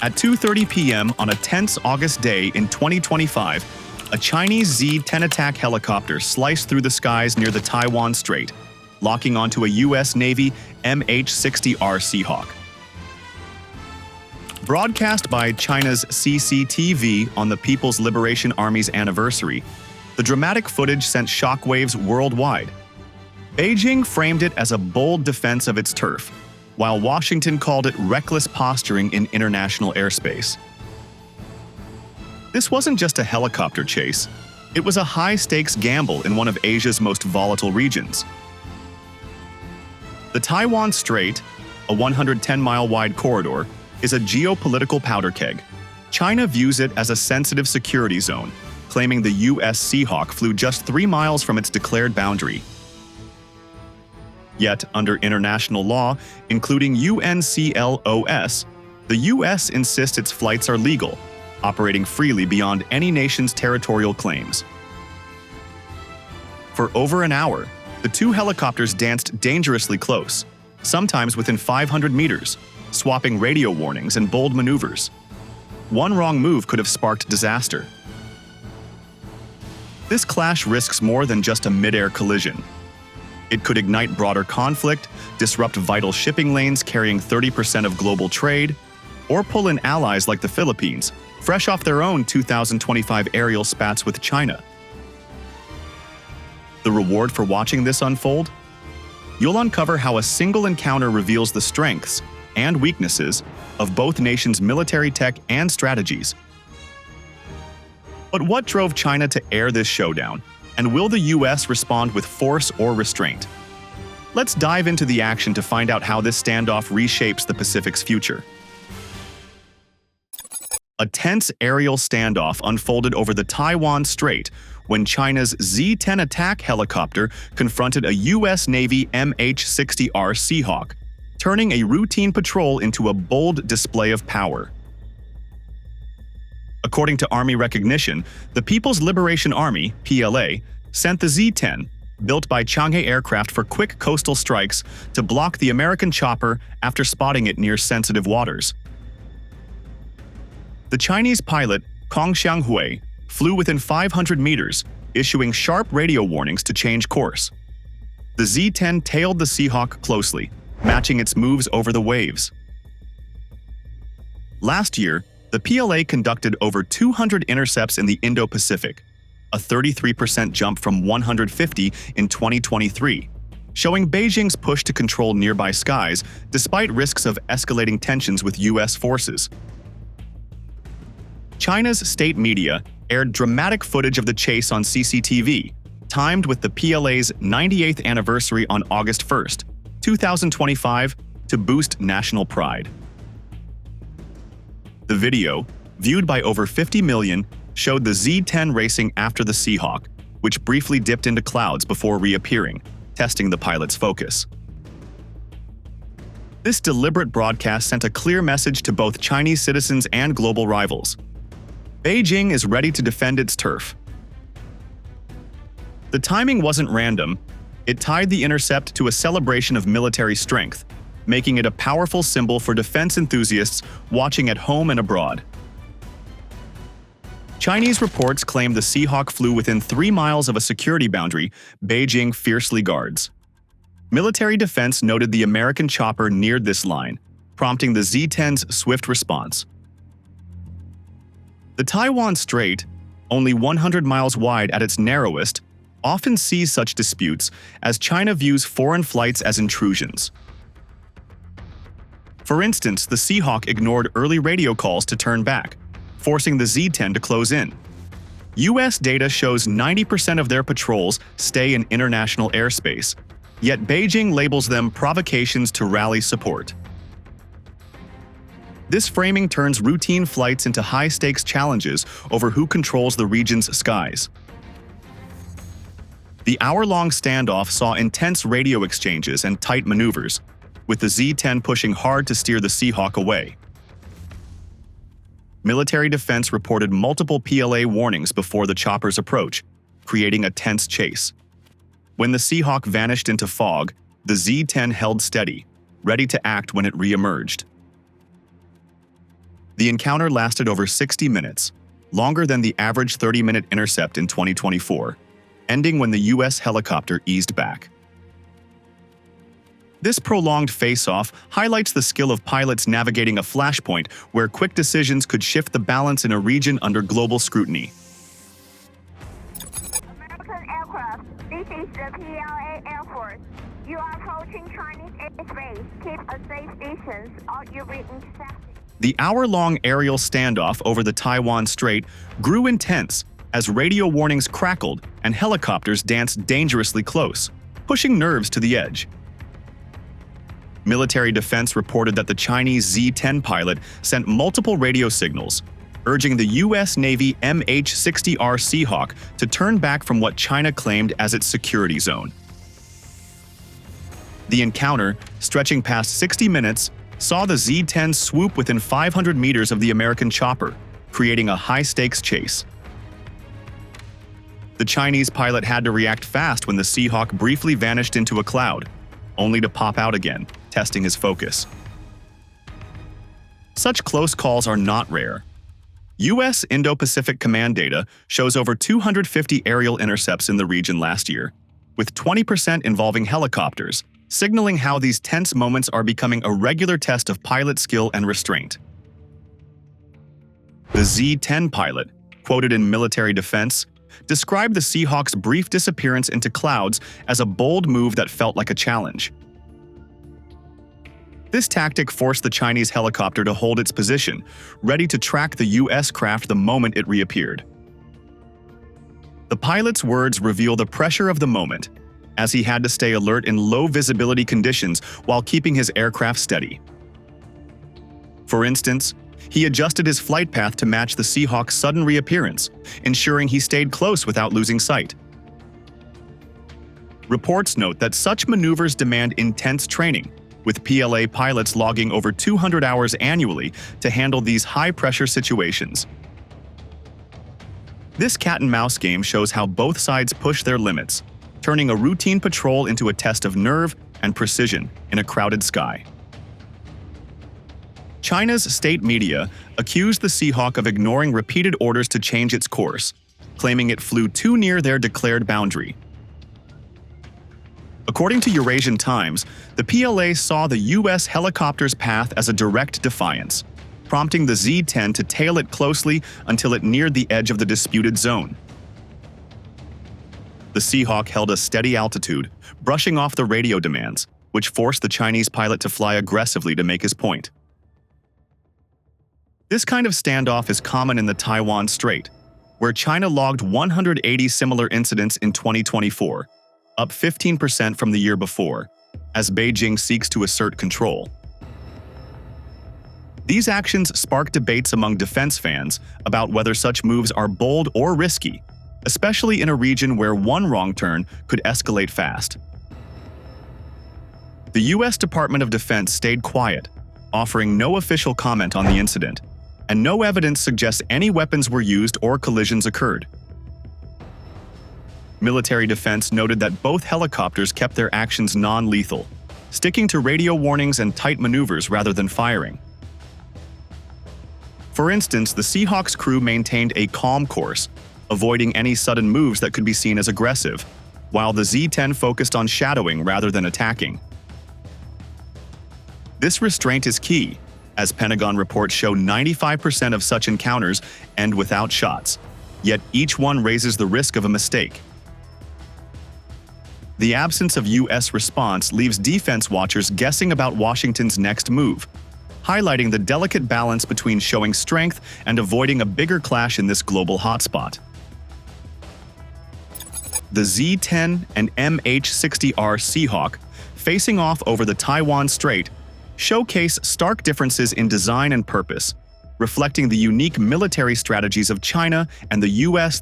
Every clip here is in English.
At 2:30 p.m. on a tense August day in 2025, a Chinese Z-10 attack helicopter sliced through the skies near the Taiwan Strait, locking onto a U.S. Navy MH-60R Seahawk. Broadcast by China's CCTV on the People's Liberation Army's anniversary, the dramatic footage sent shockwaves worldwide. Beijing framed it as a bold defense of its turf, while Washington called it reckless posturing in international airspace. This wasn't just a helicopter chase, it was a high-stakes gamble in one of Asia's most volatile regions. The Taiwan Strait, a 110-mile-wide corridor, is a geopolitical powder keg. China views it as a sensitive security zone, claiming the U.S. Seahawk flew just 3 miles from its declared boundary. Yet, under international law, including UNCLOS, the U.S. insists its flights are legal, operating freely beyond any nation's territorial claims. For over an hour, the two helicopters danced dangerously close, sometimes within 500 meters, swapping radio warnings and bold maneuvers. One wrong move could have sparked disaster. This clash risks more than just a mid-air collision. It could ignite broader conflict, disrupt vital shipping lanes carrying 30% of global trade, or pull in allies like the Philippines, fresh off their own 2025 aerial spats with China. The reward for watching this unfold? You'll uncover how a single encounter reveals the strengths and weaknesses of both nations' military tech and strategies. But what drove China to air this showdown? And will the U.S. respond with force or restraint? Let's dive into the action to find out how this standoff reshapes the Pacific's future. A tense aerial standoff unfolded over the Taiwan Strait when China's Z-10 attack helicopter confronted a U.S. Navy MH-60R Seahawk, turning a routine patrol into a bold display of power. According to Army recognition, the People's Liberation Army, PLA, sent the Z-10, built by Chang'e Aircraft for quick coastal strikes, to block the American chopper after spotting it near sensitive waters. The Chinese pilot, Kong Xianghui, flew within 500 meters, issuing sharp radio warnings to change course. The Z-10 tailed the Seahawk closely, matching its moves over the waves. Last year, the PLA conducted over 200 intercepts in the Indo-Pacific, a 33% jump from 150 in 2023, showing Beijing's push to control nearby skies despite risks of escalating tensions with U.S. forces. China's state media aired dramatic footage of the chase on CCTV, timed with the PLA's 98th anniversary on August 1st, 2025, to boost national pride. The video, viewed by over 50 million, showed the Z-10 racing after the Seahawk, which briefly dipped into clouds before reappearing, testing the pilot's focus. This deliberate broadcast sent a clear message to both Chinese citizens and global rivals. Beijing is ready to defend its turf. The timing wasn't random. It tied the intercept to a celebration of military strength, making it a powerful symbol for defense enthusiasts watching at home and abroad. Chinese reports claim the Seahawk flew within 3 miles of a security boundary Beijing fiercely guards. Military defense noted the American chopper neared this line, prompting the Z-10's swift response. The Taiwan Strait, only 100 miles wide at its narrowest, often sees such disputes as China views foreign flights as intrusions. For instance, the Seahawk ignored early radio calls to turn back, forcing the Z-10 to close in. U.S. data shows 90% of their patrols stay in international airspace, yet Beijing labels them provocations to rally support. This framing turns routine flights into high-stakes challenges over who controls the region's skies. The hour-long standoff saw intense radio exchanges and tight maneuvers, with the Z-10 pushing hard to steer the Seahawk away. Military defense reported multiple PLA warnings before the chopper's approach, creating a tense chase. When the Seahawk vanished into fog, the Z-10 held steady, ready to act when it re-emerged. The encounter lasted over 60 minutes, longer than the average 30-minute intercept in 2024, ending when the U.S. helicopter eased back. This prolonged face-off highlights the skill of pilots navigating a flashpoint where quick decisions could shift the balance in a region under global scrutiny. American aircraft, this is the PLA Air Force. You are approaching Chinese airspace. Keep a safe distance or you'll be intercepted. The hour-long aerial standoff over the Taiwan Strait grew intense as radio warnings crackled and helicopters danced dangerously close, pushing nerves to the edge. Military defense reported that the Chinese Z-10 pilot sent multiple radio signals, urging the U.S. Navy MH-60R Seahawk to turn back from what China claimed as its security zone. The encounter, stretching past 60 minutes, saw the Z-10 swoop within 500 meters of the American chopper, creating a high-stakes chase. The Chinese pilot had to react fast when the Seahawk briefly vanished into a cloud, only to pop out again, testing his focus. Such close calls are not rare. U.S. Indo-Pacific Command data shows over 250 aerial intercepts in the region last year, with 20% involving helicopters, signaling how these tense moments are becoming a regular test of pilot skill and restraint. The Z-10 pilot, quoted in military defense, described the Seahawk's brief disappearance into clouds as a bold move that felt like a challenge. This tactic forced the Chinese helicopter to hold its position, ready to track the U.S. craft the moment it reappeared. The pilot's words reveal the pressure of the moment, as he had to stay alert in low-visibility conditions while keeping his aircraft steady. For instance, he adjusted his flight path to match the Seahawk's sudden reappearance, ensuring he stayed close without losing sight. Reports note that such maneuvers demand intense training, with PLA pilots logging over 200 hours annually to handle these high-pressure situations. This cat-and-mouse game shows how both sides push their limits, turning a routine patrol into a test of nerve and precision in a crowded sky. China's state media accused the Seahawk of ignoring repeated orders to change its course, claiming it flew too near their declared boundary. According to Eurasian Times, the PLA saw the U.S. helicopter's path as a direct defiance, prompting the Z-10 to tail it closely until it neared the edge of the disputed zone. The Seahawk held a steady altitude, brushing off the radio demands, which forced the Chinese pilot to fly aggressively to make his point. This kind of standoff is common in the Taiwan Strait, where China logged 180 similar incidents in 2024, up 15% from the year before, as Beijing seeks to assert control. These actions spark debates among defense fans about whether such moves are bold or risky, especially in a region where one wrong turn could escalate fast. The U.S. Department of Defense stayed quiet, offering no official comment on the incident, and no evidence suggests any weapons were used or collisions occurred. Military defense noted that both helicopters kept their actions non-lethal, sticking to radio warnings and tight maneuvers rather than firing. For instance, the Seahawk's crew maintained a calm course, avoiding any sudden moves that could be seen as aggressive, while the Z-10 focused on shadowing rather than attacking. This restraint is key, as Pentagon reports show 95% of such encounters end without shots, yet each one raises the risk of a mistake. The absence of U.S. response leaves defense watchers guessing about Washington's next move, highlighting the delicate balance between showing strength and avoiding a bigger clash in this global hotspot. The Z-10 and MH-60R Seahawk, facing off over the Taiwan Strait, showcase stark differences in design and purpose, reflecting the unique military strategies of China and the U.S.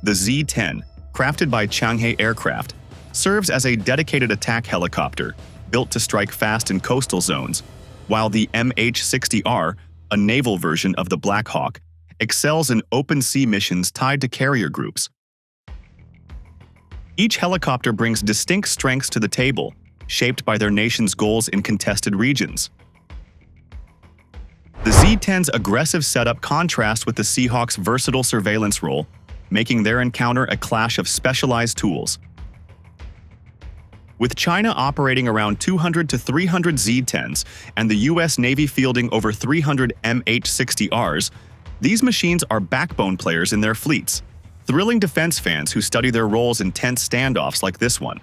The Z-10, crafted by Changhe Aircraft, serves as a dedicated attack helicopter built to strike fast in coastal zones, while the MH-60R, a naval version of the Black Hawk, excels in open-sea missions tied to carrier groups. Each helicopter brings distinct strengths to the table, shaped by their nation's goals in contested regions. The Z-10's aggressive setup contrasts with the Seahawk's versatile surveillance role, making their encounter a clash of specialized tools. With China operating around 200 to 300 Z-10s and the U.S. Navy fielding over 300 MH-60Rs, these machines are backbone players in their fleets, thrilling defense fans who study their roles in tense standoffs like this one.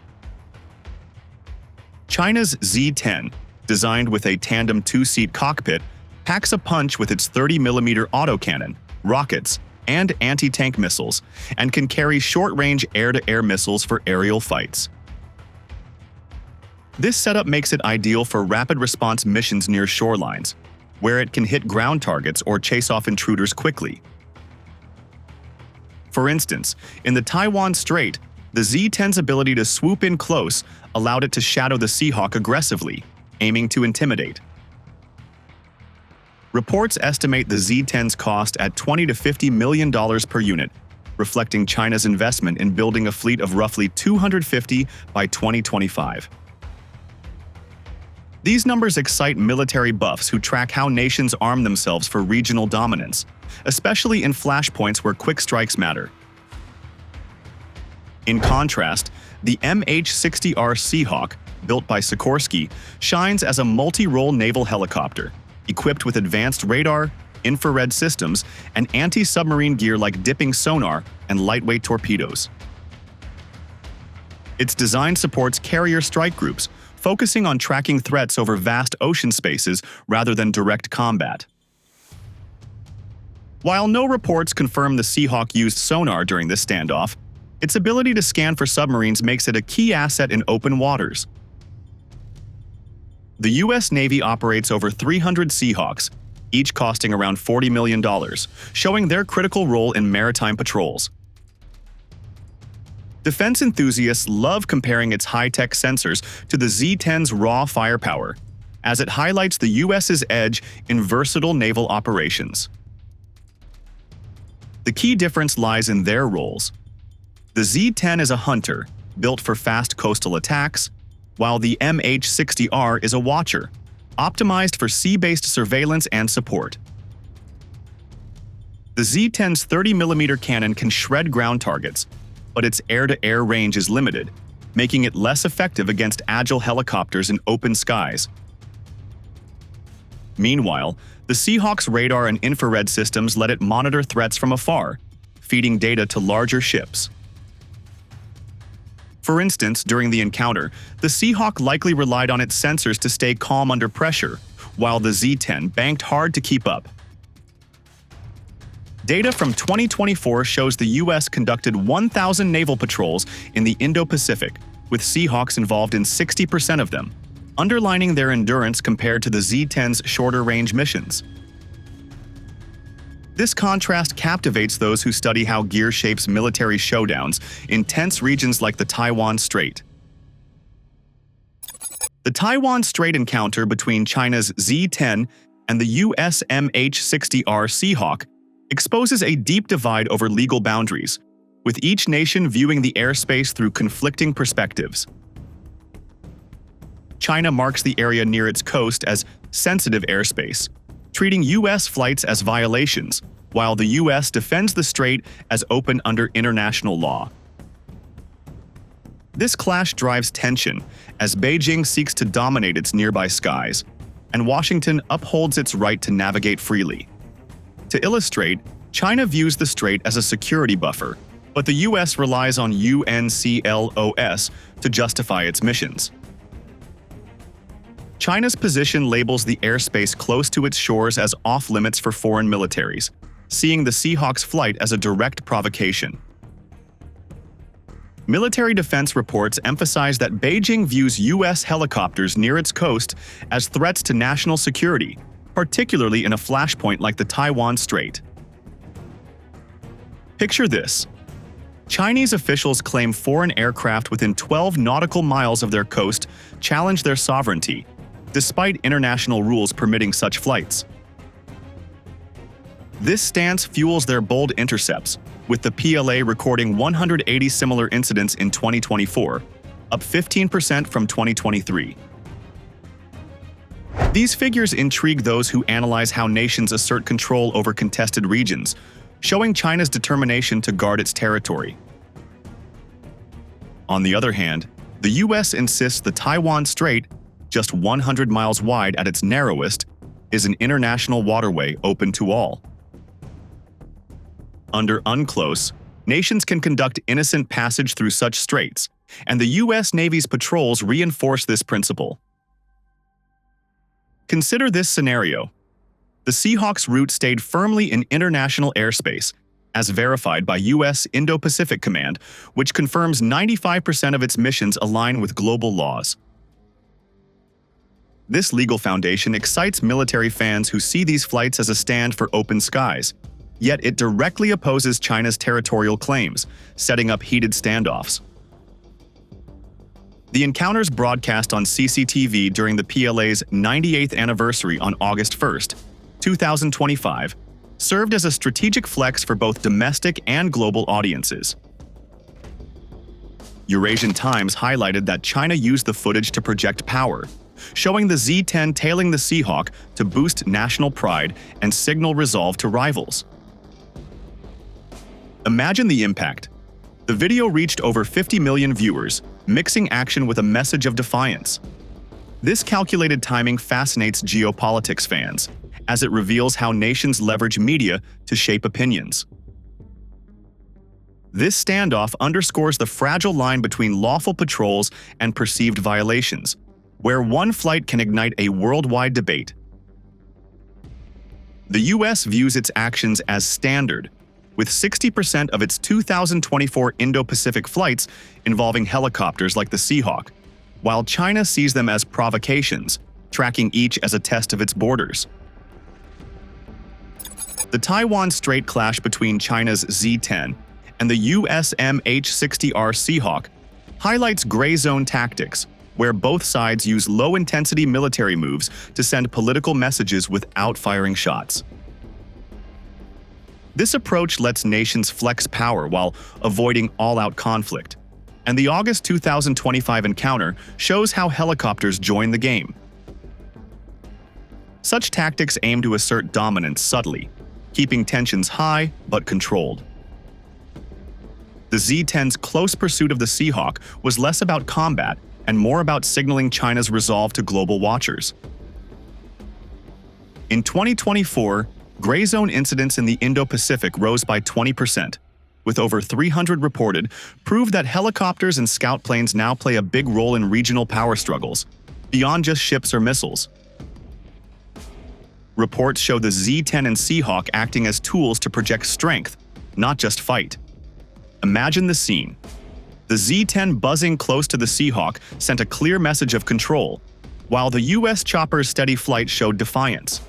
China's Z-10, designed with a tandem two-seat cockpit, packs a punch with its 30mm autocannon, rockets, and anti-tank missiles, and can carry short-range air-to-air missiles for aerial fights. This setup makes it ideal for rapid response missions near shorelines, where it can hit ground targets or chase off intruders quickly. For instance, in the Taiwan Strait, the Z-10's ability to swoop in close allowed it to shadow the Seahawk aggressively, aiming to intimidate. Reports estimate the Z-10's cost at $20 to $50 million per unit, reflecting China's investment in building a fleet of roughly 250 by 2025. These numbers excite military buffs who track how nations arm themselves for regional dominance, especially in flashpoints where quick strikes matter. In contrast, the MH-60R Seahawk, built by Sikorsky, shines as a multi-role naval helicopter, equipped with advanced radar, infrared systems, and anti-submarine gear like dipping sonar and lightweight torpedoes. Its design supports carrier strike groups, focusing on tracking threats over vast ocean spaces rather than direct combat. While no reports confirm the Seahawk used sonar during this standoff, its ability to scan for submarines makes it a key asset in open waters. The U.S. Navy operates over 300 Seahawks, each costing around $40 million, showing their critical role in maritime patrols. Defense enthusiasts love comparing its high-tech sensors to the Z-10's raw firepower, as it highlights the U.S.'s edge in versatile naval operations. The key difference lies in their roles. The Z-10 is a hunter, built for fast coastal attacks, while the MH-60R is a watcher, optimized for sea-based surveillance and support. The Z-10's 30mm cannon can shred ground targets, but its air-to-air range is limited, making it less effective against agile helicopters in open skies. Meanwhile, the Seahawk's radar and infrared systems let it monitor threats from afar, feeding data to larger ships. For instance, during the encounter, the Seahawk likely relied on its sensors to stay calm under pressure, while the Z-10 banked hard to keep up. Data from 2024 shows the U.S. conducted 1,000 naval patrols in the Indo-Pacific, with Seahawks involved in 60% of them, underlining their endurance compared to the Z-10's shorter-range missions. This contrast captivates those who study how gear shapes military showdowns in tense regions like the Taiwan Strait. The Taiwan Strait encounter between China's Z-10 and the U.S. MH-60R Seahawk exposes a deep divide over legal boundaries, with each nation viewing the airspace through conflicting perspectives. China marks the area near its coast as sensitive airspace, treating U.S. flights as violations, while the U.S. defends the strait as open under international law. This clash drives tension as Beijing seeks to dominate its nearby skies, and Washington upholds its right to navigate freely. To illustrate, China views the strait as a security buffer, but the U.S. relies on UNCLOS to justify its missions. China's position labels the airspace close to its shores as off-limits for foreign militaries, seeing the Seahawk's flight as a direct provocation. Military defense reports emphasize that Beijing views U.S. helicopters near its coast as threats to national security, particularly in a flashpoint like the Taiwan Strait. Picture this. Chinese officials claim foreign aircraft within 12 nautical miles of their coast challenge their sovereignty, despite international rules permitting such flights. This stance fuels their bold intercepts, with the PLA recording 180 similar incidents in 2024, up 15% from 2023. These figures intrigue those who analyze how nations assert control over contested regions, showing China's determination to guard its territory. On the other hand, the US insists the Taiwan Strait, just 100 miles wide at its narrowest, is an international waterway open to all. Under UNCLOS, nations can conduct innocent passage through such straits, and the US Navy's patrols reinforce this principle. Consider this scenario. The Seahawk's route stayed firmly in international airspace, as verified by US Indo-Pacific Command, which confirms 95% of its missions align with global laws. This legal foundation excites military fans who see these flights as a stand for open skies, yet it directly opposes China's territorial claims, setting up heated standoffs. The encounters broadcast on CCTV during the PLA's 98th anniversary on August 1, 2025, served as a strategic flex for both domestic and global audiences. Eurasian Times highlighted that China used the footage to project power, showing the Z-10 tailing the Seahawk to boost national pride and signal resolve to rivals. Imagine the impact. The video reached over 50 million viewers, mixing action with a message of defiance. This calculated timing fascinates geopolitics fans, as it reveals how nations leverage media to shape opinions. This standoff underscores the fragile line between lawful patrols and perceived violations, where one flight can ignite a worldwide debate. The US views its actions as standard, with 60% of its 2024 Indo-Pacific flights involving helicopters like the Seahawk, while China sees them as provocations, tracking each as a test of its borders. The Taiwan Strait clash between China's Z-10 and the US MH-60R Seahawk highlights gray zone tactics, where both sides use low-intensity military moves to send political messages without firing shots. This approach lets nations flex power while avoiding all-out conflict, and the August 2025 encounter shows how helicopters join the game. Such tactics aim to assert dominance subtly, keeping tensions high but controlled. The Z-10's close pursuit of the Seahawk was less about combat and more about signaling China's resolve to global watchers. In 2024, gray zone incidents in the Indo-Pacific rose by 20%, with over 300 reported, prove that helicopters and scout planes now play a big role in regional power struggles, beyond just ships or missiles. Reports show the Z-10 and Seahawk acting as tools to project strength, not just fight. Imagine the scene. The Z-10 buzzing close to the Seahawk sent a clear message of control, while the US chopper's steady flight showed defiance.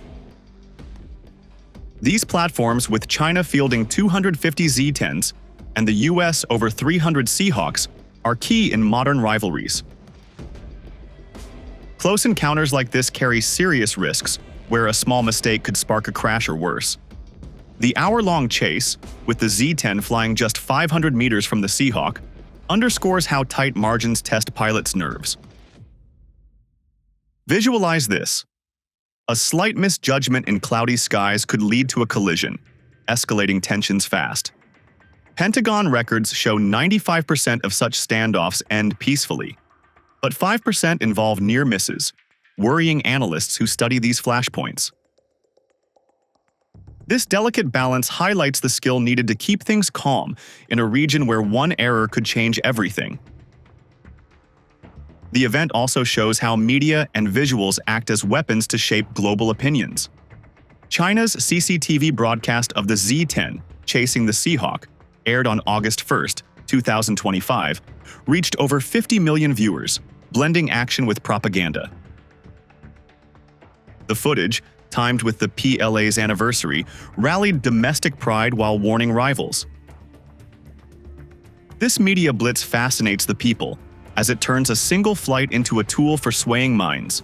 These platforms, with China fielding 250 Z-10s and the US over 300 Seahawks, are key in modern rivalries. Close encounters like this carry serious risks, where a small mistake could spark a crash or worse. The hour-long chase, with the Z-10 flying just 500 meters from the Seahawk, underscores how tight margins test pilots' nerves. Visualize this. A slight misjudgment in cloudy skies could lead to a collision, escalating tensions fast. Pentagon records show 95% of such standoffs end peacefully, but 5% involve near misses, worrying analysts who study these flashpoints. This delicate balance highlights the skill needed to keep things calm in a region where one error could change everything. The event also shows how media and visuals act as weapons to shape global opinions. China's CCTV broadcast of the Z-10 chasing the Seahawk, aired on August 1, 2025, reached over 50 million viewers, blending action with propaganda. The footage, timed with the PLA's anniversary, rallied domestic pride while warning rivals. This media blitz fascinates the people, as it turns a single flight into a tool for swaying minds.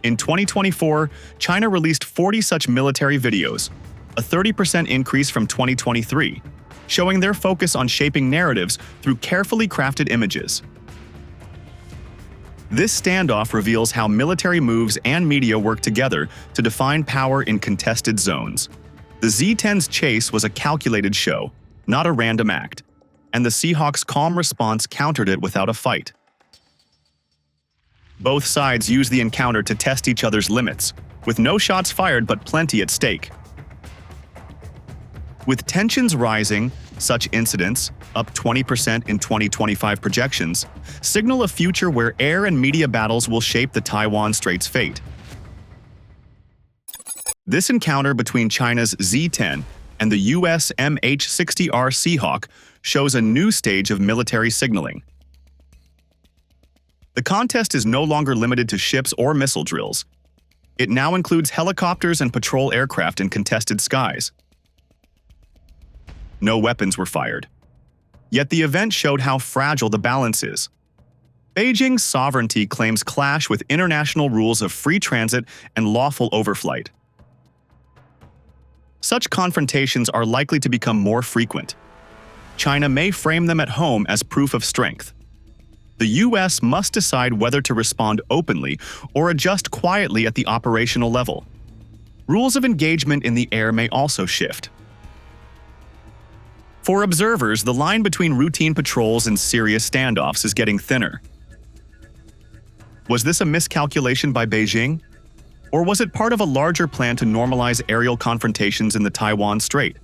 In 2024, China released 40 such military videos, a 30% increase from 2023, showing their focus on shaping narratives through carefully crafted images. This standoff reveals how military moves and media work together to define power in contested zones. The Z-10's chase was a calculated show, not a random act, and the Seahawk's calm response countered it without a fight. Both sides used the encounter to test each other's limits, with no shots fired but plenty at stake. With tensions rising, such incidents, up 20% in 2025 projections, signal a future where air and media battles will shape the Taiwan Strait's fate. This encounter between China's Z-10 and the US MH-60R Seahawk shows a new stage of military signaling. The contest is no longer limited to ships or missile drills. It now includes helicopters and patrol aircraft in contested skies. No weapons were fired. Yet the event showed how fragile the balance is. Beijing's sovereignty claims clash with international rules of free transit and lawful overflight. Such confrontations are likely to become more frequent. China may frame them at home as proof of strength. The US must decide whether to respond openly or adjust quietly at the operational level. Rules of engagement in the air may also shift. For observers, the line between routine patrols and serious standoffs is getting thinner. Was this a miscalculation by Beijing? Or was it part of a larger plan to normalize aerial confrontations in the Taiwan Strait?